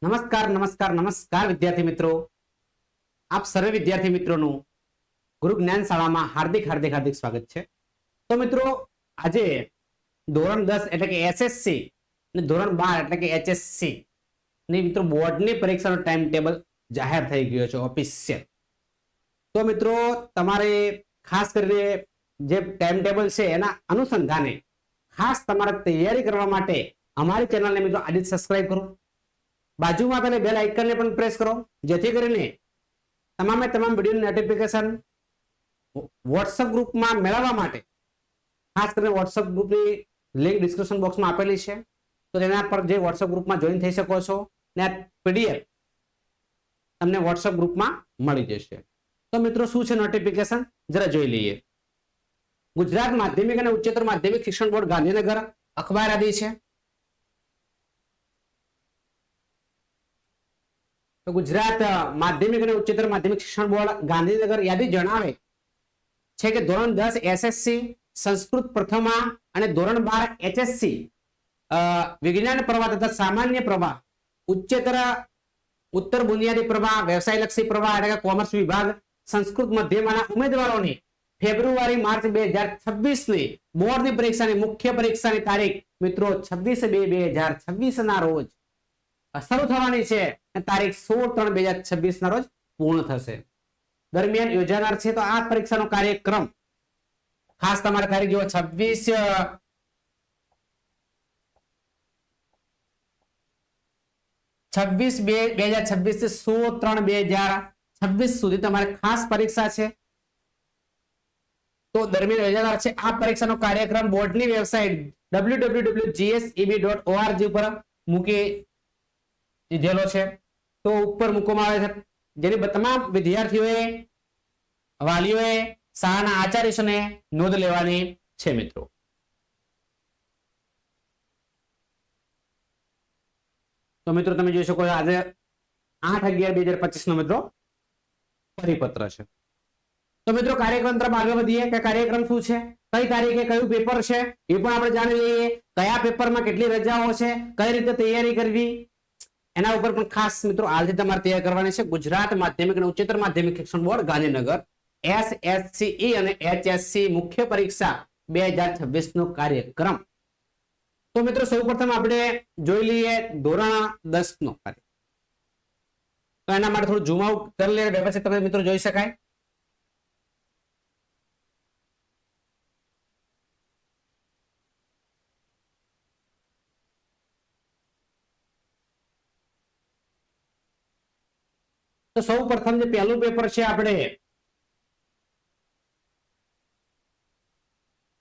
નમસ્કાર નમસ્કાર નમસ્કાર વિદ્યાર્થી મિત્રો, આપ સર્વે વિદ્યાર્થી મિત્રોનું ગુરુ જ્ઞાન શાળામાં હાર્દિક હાર્દિક હાર્દિક સ્વાગત છે. તો મિત્રો આજે ધોરણ 10 એટલે કે એસએસસી અને ધોરણ 12 એટલે કે એચએસસી ની મિત્રો બોર્ડની પરીક્ષાનો ટાઈમ ટેબલ જાહેર થઈ ગયો છે ઓફિશિયલ. તો મિત્રો તમારે ખાસ કરીને જે ટાઈમ ટેબલ છે એના અનુસંધાને ખાસ તમારે તૈયારી કરવા માટે અમારી ચેનલને મિત્રો આજે સબસ્ક્રાઇબ કરો, બાજુમાં પેલા બેલ આઇકનને પણ પ્રેસ કરો, જેથી કરીને તમામે તમામ વિડીયોની નોટિફિકેશન વોટ્સએપ ગ્રુપમાં મેળવવા માટે ખાસ કરીને વોટ્સએપ ગ્રુપની લિંક ડિસ્ક્રિપ્શન બોક્સમાં આપેલી છે, તો તેના પર જે વોટ્સએપ ગ્રુપમાં જોઈન થઈ શકો છો ને આ પીડીએફ તમને વોટ્સએપ ગ્રુપમાં મળી જશે. તો મિત્રો શું છે નોટિફિકેશન જરા જોઈ લઈએ. ગુજરાત માધ્યમિક અને ઉચ્ચતર માધ્યમિક શિક્ષણ બોર્ડ ગાંધીનગર અખબાર આદિ છે. તો ગુજરાત માધ્યમિક અને ઉચ્ચતર માધ્યમિક શિક્ષણ બોર્ડ ગાંધીનગર યાદી જણાવે છે કે ધોરણ 10 એસએસસી સંસ્કૃત પ્રથમા અને ધોરણ 12 એચએસસી વિજ્ઞાન પ્રવાહ તથા સામાન્ય પ્રવાહ, ઉચ્ચતર ઉત્તર બુનિયાદી પ્રવાહ, વ્યવસાયલક્ષી પ્રવાહ એટલે કે કોમર્સ વિભાગ સંસ્કૃત મધ્યમાંના ઉમેદવારોની ફેબ્રુઆરી માર્ચ 2026 ની બોર્ડની પરીક્ષાની મુખ્ય પરીક્ષાની તારીખ મિત્રો 26/2/2026 ના રોજ શરૂ થવાની છે અને તારીખ 16/3/2026 ના રોજ પૂર્ણ થશે. દરમિયાન યોજાનાર છે. તો આ પરીક્ષાનો કાર્યક્રમ ખાસ તમારે તારીખ જો 26/2/2026 થી 16/3/2026 સુધી તમારે ખાસ પરીક્ષા છે. તો દરમિયાન યોજાનાર છે આ પરીક્ષાનો કાર્યક્રમ બોર્ડની વેબસાઇટ www.gseb.org પર મૂકી દીધેલો છે. તો ઉપર મૂકવામાં આવે છે, જેની તમામ વિદ્યાર્થીઓએ, વાલીઓએ, શાળાના આચાર્યોને નોંધ લેવાની છે. મિત્રો તો મિત્રો તમે જોઈ શકો આજે 8/11/2025 નો મિત્રો પરિપત્ર છે. તો મિત્રો કાર્યક્રમ તરફ આગળ વધીએ કે કાર્યક્રમ શું છે, કઈ તારીખે કયું પેપર છે એ પણ આપણે જાણી લઈએ. કયા પેપરમાં કેટલી રજાઓ છે, કઈ રીતે તૈયારી કરવી એના ઉપર પણ ખાસ મિત્રો હાલથી તમારે તૈયાર કરવાની છે. ગુજરાત માધ્યમિક અને ઉચ્ચતર માધ્યમિક શિક્ષણ બોર્ડ ગાંધીનગર એસએસસી અને એચએસસી મુખ્ય પરીક્ષા 2026 નો કાર્યક્રમ. તો મિત્રો સૌપ્રથમ આપણે જોઈ લઈએ ધોરણ 10 નો કાર્ય. તો એના માટે થોડું ઝૂમ આઉટ કરી લઈએ, વ્યવસ્થિત તમે મિત્રો જોઈ શકાય. તો સૌ પ્રથમ જે પહેલું પેપર છે આપણે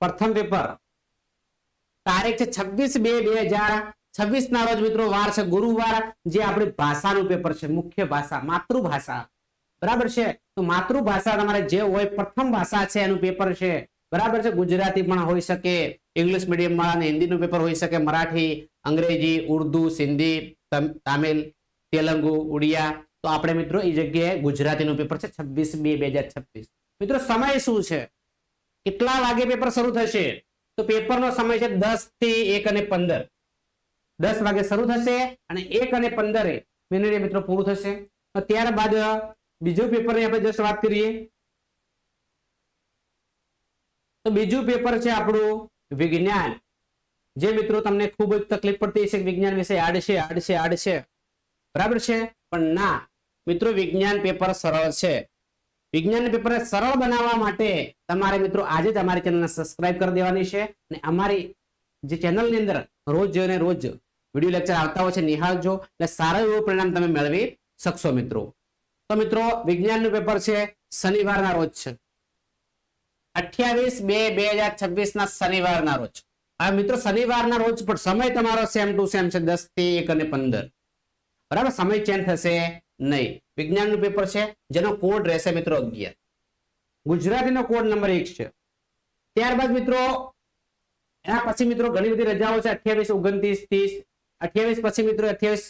પ્રથમ પેપર તારીખ છે 26/2/2026 ના રોજ મિત્રો વાર છે ગુરુવાર, જે આપણી ભાષાનું પેપર છે, મુખ્ય ભાષા માતૃભાષા. બરાબર છે. તો માતૃભાષા તમારે જે હોય પ્રથમ ભાષા છે એનું પેપર છે. બરાબર છે. ગુજરાતી પણ હોઈ શકે, ઇંગ્લિશ મીડિયમ વાળાને હિન્દીનું પેપર હોઈ શકે, મરાઠી, અંગ્રેજી, ઉર્દુ, સિંધી, તામિલ, તેલુગુ, ઉડિયા. તો આપણે મિત્રો એ જગ્યાએ ગુજરાતીનું પેપર છે 26/2/2026. મિત્રો સમય શું છે, કેટલા વાગે પેપર શરૂ થશે? તો પેપરનો સમય છે 10 થી 1:15. 10 વાગે શરૂ થશે અને 1:15 મિત્રો પૂરું થશે. ત્યારબાદ બીજું પેપરની આપણે જસ્ટ વાત કરીએ તો બીજું પેપર છે આપણું વિજ્ઞાન, જે મિત્રો તમને ખૂબ જ તકલીફ પડતી છે વિજ્ઞાન વિશે હાર્ડ છે. બરાબર છે. પણ ના મિત્રો, વિજ્ઞાન પેપર સરળ છે. વિજ્ઞાન પેપર સરળ બનાવવા માટે તમારે મિત્રો આજે જ અમારી ચેનલને સબસ્ક્રાઇબ કરી દેવાની છે અને અમારી જે ચેનલની અંદર રોજ વિડીયો લેક્ચર આવતા હોય છે નિહાળજો, એટલે સારું એવું પરિણામ તમે મેળવી શકશો મિત્રો. તો મિત્રો વિજ્ઞાનનું પેપર છે શનિવારના રોજ છે 28/2/2026 ના શનિવારના રોજ. આ મિત્રો શનિવારના રોજ પણ સમય તમારો સેમ ટુ સેમ છે 10 થી 1:15. બરાબર, સમય ચેન્જ થશે નહીં. વિજ્ઞાનનું પેપર છે જેનો કોડ રહેશે મિત્રો 11. ગુજરાતીનો કોડ નંબર 1 છે. ત્યારબાદ મિત્રો એના પછી મિત્રો ઘણી બધી રજાઓ છે 28, 29, 30. 28 પછી મિત્રો 28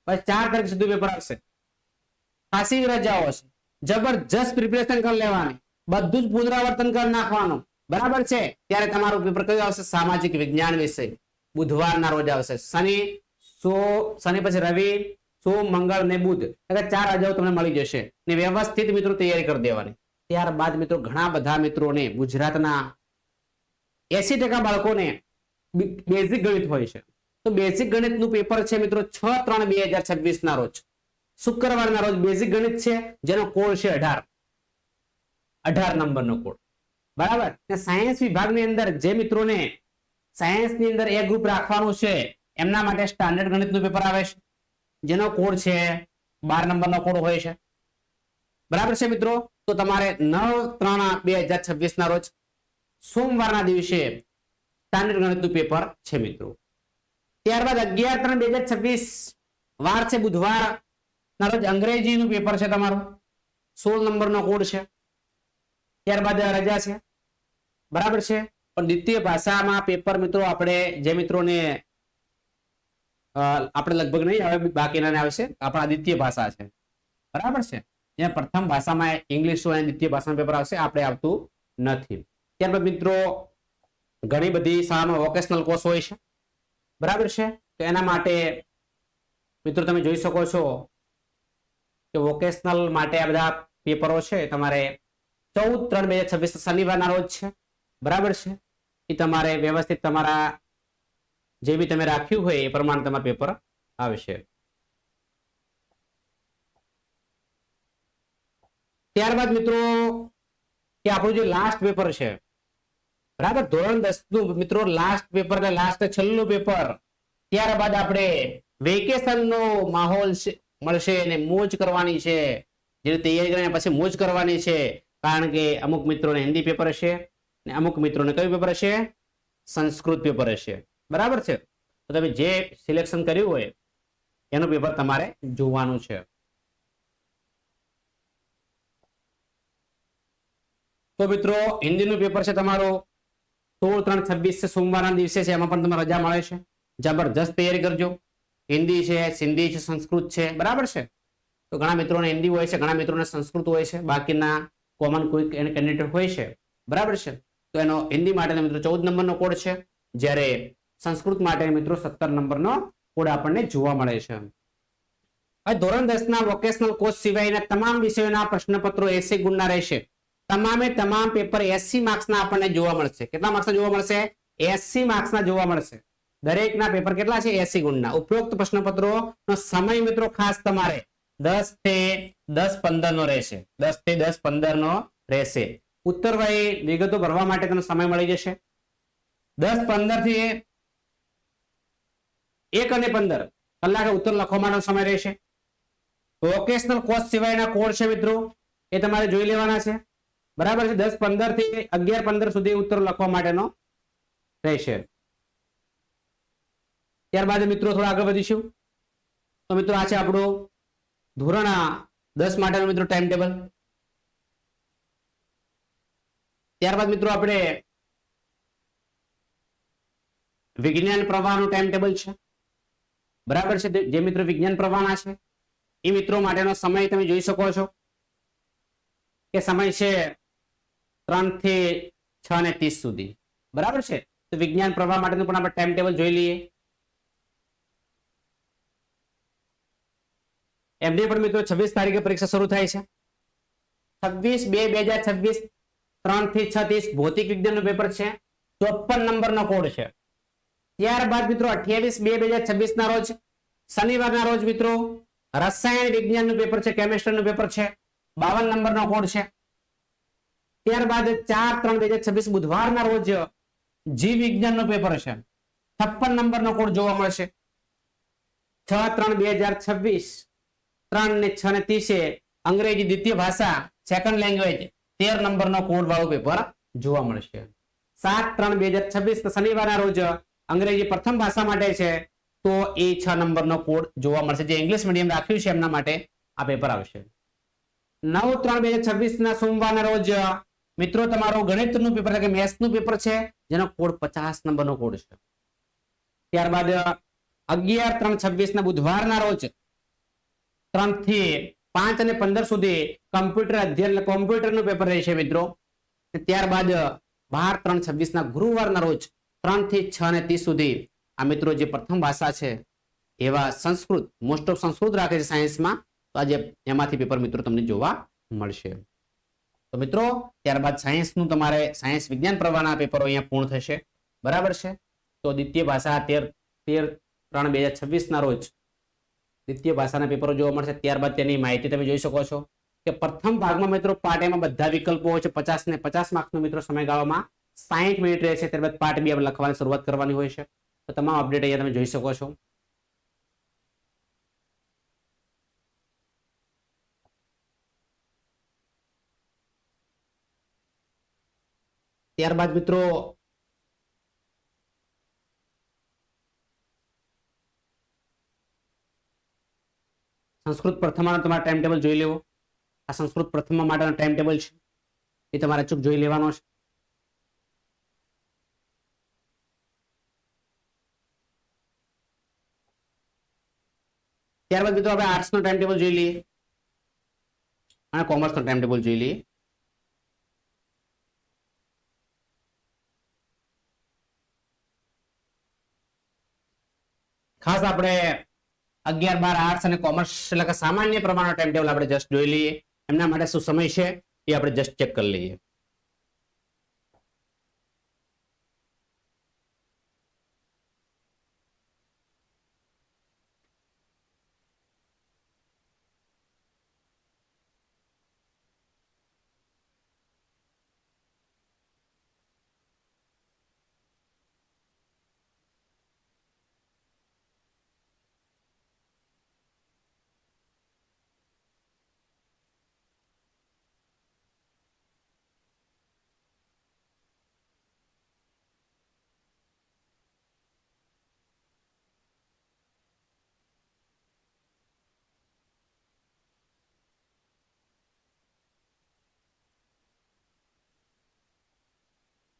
પછી 4 તારીખ સુધી પેપર આવશે. ખાસી રજાઓ છે, જબરજસ્ત પ્રિપેરેશન કરી લેવાની, બધું જ પુનરાવર્તન કરી નાખવાનું. બરાબર છે. ત્યારે તમારું પેપર કયું આવશે? સામાજિક વિજ્ઞાન વિષય બુધવારના રોજ આવશે. શનિ પછી રવિ, સોમ મંગળ ને બુધ એટલે 4 રજાઓ તમને મળી જશે ને વ્યવસ્થિત મિત્રો તૈયારી કરી દેવાની. ત્યારબાદ મિત્રો ઘણા બધા મિત્રોને ગુજરાતના 80% બાળકોને બેઝિક ગણિત હોય છે. તો બેઝિક ગણિતનું પેપર છે મિત્રો 6/3/2026 ના રોજ શુક્રવારના રોજ બેઝિક ગણિત છે, જેનો કોડ છે 18 નંબરનો કોડ. બરાબર. સાયન્સ વિભાગની અંદર જે મિત્રોને સાયન્સની અંદર એ ગ્રુપ રાખવાનું છે એમના માટે સ્ટાન્ડર્ડ ગણિતનું પેપર આવે છે, જેનો કોડ છે 12 નંબરનો કોડ હોય છે. બરાબર છે મિત્રો. તો તમારે 9/3/2026 ના રોજ સોમવારના દિવસે સ્ટાન્ડર્ડ ગણિતનું પેપર છે મિત્રો. ત્યારબાદ 11/3/2026 વાર છે બુધવાર ના રોજ અંગ્રેજીનું પેપર છે તમારું, 16 નંબરનો કોડ છે. ત્યારબાદ રજા છે. બરાબર છે. પણ દ્વિતીય ભાષામાં પેપર મિત્રો આપણે જે મિત્રોને આપણે લગભગ નહીં આવે, બાકીના આવશે. આપણા દ્વિતીય ભાષા છે. બરાબર છે. જ્યાં પ્રથમ ભાષામાં ઇંગ્લિશ હોય દ્વિતીય ભાષામાં પેપર આવશે, આપણે આવતું નથી. ત્યારબાદ મિત્રો ઘણી બધી શાળામાં વોકેશનલ કોર્સ હોય છે. બરાબર છે. તો એના માટે મિત્રો તમે જોઈ શકો છો કે વોકેશનલ માટે આ બધા પેપરો છે તમારે 14/3/2026 શનિવારના રોજ છે. બરાબર છે. એ તમારે વ્યવસ્થિત તમારા જે બી તમે રાખ્યું હોય એ પ્રમાણે તમારું પેપર આવશે. ત્યારબાદ મિત્રો કે આપણું જે લાસ્ટ પેપર છે, બરાબર, ધોરણ 10 નું મિત્રો લાસ્ટ પેપર એટલે લાસ્ટ છેલ્લું પેપર. ત્યારબાદ આપણે વેકેશન નો માહોલ મળશે અને મોજ કરવાની છે. જે તૈયારી કરીને પછી મોજ કરવાની છે, કારણ કે અમુક મિત્રોને હિન્દી પેપર હશે અને અમુક મિત્રોને કયું પેપર હશે? સંસ્કૃત પેપર હશે. બરાબર છે. તો તમે જે સિલેક્શન કર્યું હોય એનું પેપર તમારે જોવાનું છે. તો મિત્રો હિન્દીનું પેપર છે તમારો 16/3/26 છે, સોમવારના દિવસે છે. એમાં પણ તમને રજા મળે છે. જબરજસ્ત તૈયારી કરજો. હિન્દી છે, સિંધી છે, સંસ્કૃત છે. બરાબર છે. તો ઘણા મિત્રોને હિન્દી હોય છે, ઘણા મિત્રોને સંસ્કૃત હોય છે, બાકીના કોમન કોઈ કેન્ડિડેટ હોય છે. બરાબર છે. તો એનો હિન્દી માટેનો મિત્રો 14 નંબરનો કોડ છે, જ્યારે સંસ્કૃત માટે મિત્રો 17 નંબરનો કોડ આપણને જોવા મળે છે. હવે ધોરણ 10 ના વોકેશનલ કોર્સ સિવાયના તમામ વિષયોના પ્રશ્નપત્રો 80 ગુણના રહેશે. તમામે તમામ પેપર 80 માર્ક્સના આપણને જોવા મળશે. કેટલા માર્ક્સના જોવા મળશે? 80 માર્ક્સના જોવા મળશે. દરેકના પેપર કેટલા છે? 80 ગુણના. ઉપરોક્ત પ્રશ્નપત્રોનો સમય મિત્રો ખાસ તમારે 10 થી 10:15 નો રહેશે. 10 થી 10:15 નો રહેશે. ઉત્તરવાહી વિગતો ભરવા માટે તમને સમય મળી જશે 10:15 થી 1:15 કલાકે ઉત્તર લખવા માટે સમય રહેશે. વોકેશનલ કોર્સ સિવાયના કોડ છે મિત્રો, એ તમારે જોઈ લેવાના છે. બરાબર છે. 10:15 થી 11:15 સુધી ઉત્તર લખવા માટેનો રહેશે. ત્યારબાદ મિત્રો થોડા આગળ વધીશું. તો મિત્રો આ છે આપણું ધોરણ 10 માટેનું મિત્રો ટાઈમ ટેબલ. ત્યારબાદ મિત્રો આપણે વિજ્ઞાન પ્રવાહનું ટાઈમ ટેબલ છે. બરાબર છે. જે મિત્રો વિજ્ઞાન પ્રવાહના છે એ મિત્રો માટેનો સમય તમે જોઈ શકો છો કે સમય છે 3 થી 6:30 સુધી. બરાબર છે. તો વિજ્ઞાન પ્રવાહ માટેનું પણ આપણે ટાઈમ ટેબલ જોઈ લઈએ. એમની પણ મિત્રો 26 તારીખે પરીક્ષા શરૂ થાય છે. 26/2/2026 3 થી 6:30 ભૌતિક વિજ્ઞાનનું પેપર છે. 54 નંબરનો કોડ છે. ત્યારબાદ મિત્રો 28/2/2026 ના રોજ શનિવારના રોજ મિત્રો રસાયણ વિજ્ઞાનનું પેપર છે, કેમિસ્ટ્રીનું પેપર છે. 52 નંબરનો કોડ છે. ત્યારબાદ 4/3/2026 બુધવારના રોજ જીવ વિજ્ઞાનનું પેપર છે. 56 નંબરનો કોડ જોવા મળશે. 6/3/2026 3 ને 6:30 અંગ્રેજી દ્વિતીય ભાષા સેકન્ડ લેંગ્વેજ 13 નંબરનો કોડ વાળું પેપર જોવા મળશે. 7/3/2026 શનિવારના રોજ અંગ્રેજી પ્રથમ ભાષા માટે છે, તો એ 6 નંબરનો કોડ જોવા મળશે. જે ઇંગ્લિશ મીડિયમ રાખ્યું છે એમના માટે આ પેપર આવશે. 9/3/2026 ના સોમવારના રોજ મિત્રો તમારો ગણિતનું પેપર છે કે મેથ્સનું પેપર છે, જેનો કોડ 50 નંબરનો કોડ છે. ત્યારબાદ 11/3/26 ના બુધવારના રોજ 3 થી 5:15 સુધી કમ્પ્યુટર અધ્યયન કોમ્પ્યુટરનું પેપર રહેશે મિત્રો. ત્યારબાદ 12/3/26 ના ગુરુવારના રોજ 3 થી 6:30 સુધી આ મિત્રો જે પ્રથમ ભાષા છે એવા સંસ્કૃત મોસ્ટ ઓફ સંસ્કૃત રાખે છે સાયન્સમાં, તો આજે એમાંથી પેપર મિત્રો તમને જોવા મળશે. તો મિત્રો ત્યારબાદ સાયન્સનું તમારે સાયન્સ વિજ્ઞાન પ્રવાહના પેપરો અહીંયા પૂર્ણ થશે. બરાબર છે. તો દ્વિતીય ભાષા 13/3/2026 ના રોજ દ્વિતીય ભાષાના પેપરો જોવા મળશે. ત્યારબાદ તેની માહિતી તમે જોઈ શકો છો કે પ્રથમ ભાગમાં મિત્રો પાર્ટ એમાં બધા વિકલ્પો હોય છે. 50 ને 50 માર્ક્સનો મિત્રો સમયગાળામાં 60 મિનિટ રહે છે. ત્યારબાદ પાર્ટ બી આપણે લખવાની શરૂઆત કરવાની હોય છે. તો તમામ અપડેટ અહીંયા તમે જોઈ શકો છો. ત્યારબાદ મિત્રો સંસ્કૃત પ્રથમનો તમારે ટાઈમ ટેબલ જોઈ લેવો. આ સંસ્કૃત પ્રથમ માટેનો ટાઈમ ટેબલ છે, એ તમારે અચૂક જોઈ લેવાનો છે. ત્યારબાદ મિત્રો આપણે આર્ટ્સ નો ટાઈમ ટેબલ જોઈ લઈએ અને કોમર્સ નો ટાઈમ ટેબલ જોઈ લઈએ. ખાસ આપણે 11-12 આર્ટ્સ અને કોમર્સ એટલે કે સામાન્ય પ્રમાણનો ટાઈમ ટેબલ આપણે જસ્ટ જોઈ લઈએ. એમના માટે શું સમય છે એ આપણે જસ્ટ ચેક કરી લઈએ.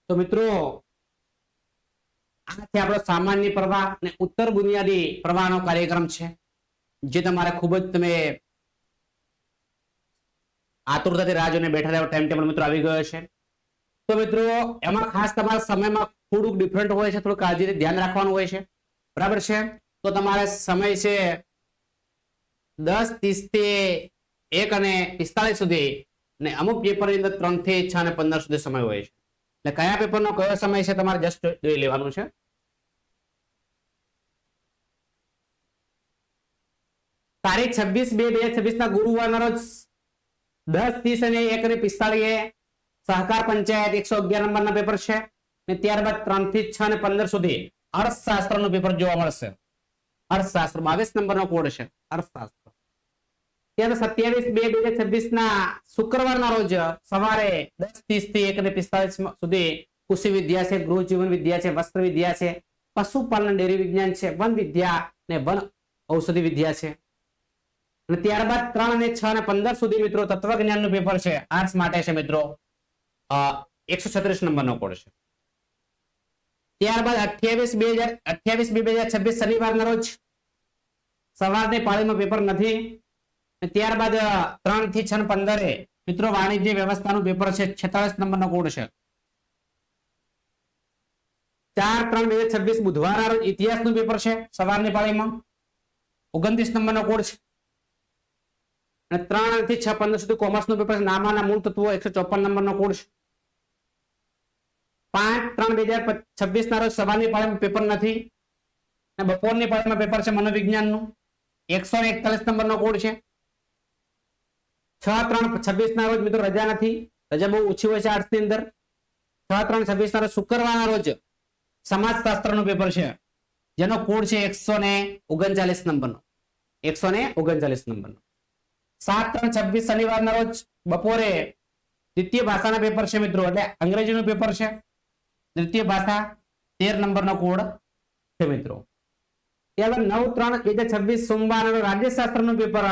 તો મિત્રો આ છે આપણો સામાન્ય પ્રવાહ અને ઉત્તર બુનિયાદી પ્રવાહનો કાર્યક્રમ છે, જે તમારે ખૂબ જ તમે આતુરતાથી રાહ જોઈને બેઠા રહેવા ટાઈમ ટેબલ મિત્રો આવી ગયો છે. તો મિત્રો એમાં ખાસ તમારા સમયમાં થોડુંક ડિફરન્ટ હોય છે, થોડું કાળજીથી ધ્યાન રાખવાનું હોય છે. બરાબર છે. તો તમારે સમય છે 10:30 થી 1 અને 45 સુધી અને અમુક પેપરની અંદર 3 થી 6 અને 15 સુધી સમય હોય છે. એટલે કયા પેપરનો કયો સમય છે તમારે જસ્ટ જોઈ લેવાનું છે. તારીખ 26/2/2026 ના ગુરુવારના રોજ 10:30 અને 1 અને 45 સહકાર પંચાયત 111 નંબરના પેપર છે. અને ત્યારબાદ 3 થી 6 અને 15 સુધી અર્થશાસ્ત્રનું પેપર જોવા મળશે. અર્થશાસ્ત્ર 22 નંબરનો કોડ છે અર્થશાસ્ત્ર. ત્યારે 27/2/2026 ના શુક્રવારના રોજ સવારે 10:30 થી 1 અને 45 સુધી કૃષિ વિદ્યા છે, ગૃહ જીવન વિદ્યા છે, વસ્ત્ર વિદ્યા છે, પશુપાલન ડેરી વિજ્ઞાન છે, વન વિદ્યા અને વન ઔષધિ વિદ્યા છે. અને ત્યારબાદ 3 અને 6 અને 15 સુધી મિત્રો તત્વજ્ઞાનનું પેપર છે આર્ટ્સ માટે છે મિત્રો. 136 નંબરનો કોડ છે. ત્યારબાદ 28/2/2026 શનિવારના રોજ સવારની પાળીમાં પેપર નથી. ત્યારબાદ 3 થી 6 અને 15 મિત્રો વાણિજ્ય વ્યવસ્થાનું પેપર છે, 46 નંબરનો કોડ છે. 4/3/2026 બુધવારના રોજ ઇતિહાસનું પેપર છે સવારની પાળીમાં, 29 નંબરનો કોડ છે. અને 3 થી 6 15 સુધી કોમર્સનું પેપર છે, નામાના મૂળ તત્વો, 154 નંબરનો કોડ છે. 5/3/2026 ના રોજ સવારની પાળીમાં પેપર નથી અને બપોરની પાળીમાં પેપર છે મનોવિજ્ઞાનનું, 141 નંબરનો કોડ છે. 6/3/26 ના રોજ મિત્રો રજા નથી, રજા બહુ ઓછી હોય છે આર્ટ્સ ની અંદર. 6/3/26 ના રોજ શુક્રવારના રોજ સમાજશાસ્ત્રનું પેપર છે, જેનો કોડ છે 139 નંબરનો, 139 નંબરનો. 7/3/26 શનિવારના રોજ બપોરે દ્વિતીય ભાષાના પેપર છે મિત્રો, એટલે અંગ્રેજીનું પેપર છે, દ્વિતીય ભાષા 13 નંબરનો કોડ છે મિત્રો. ત્યારબાદ 9/3/2026 સોમવારનું રાજ્યશાસ્ત્રનું પેપર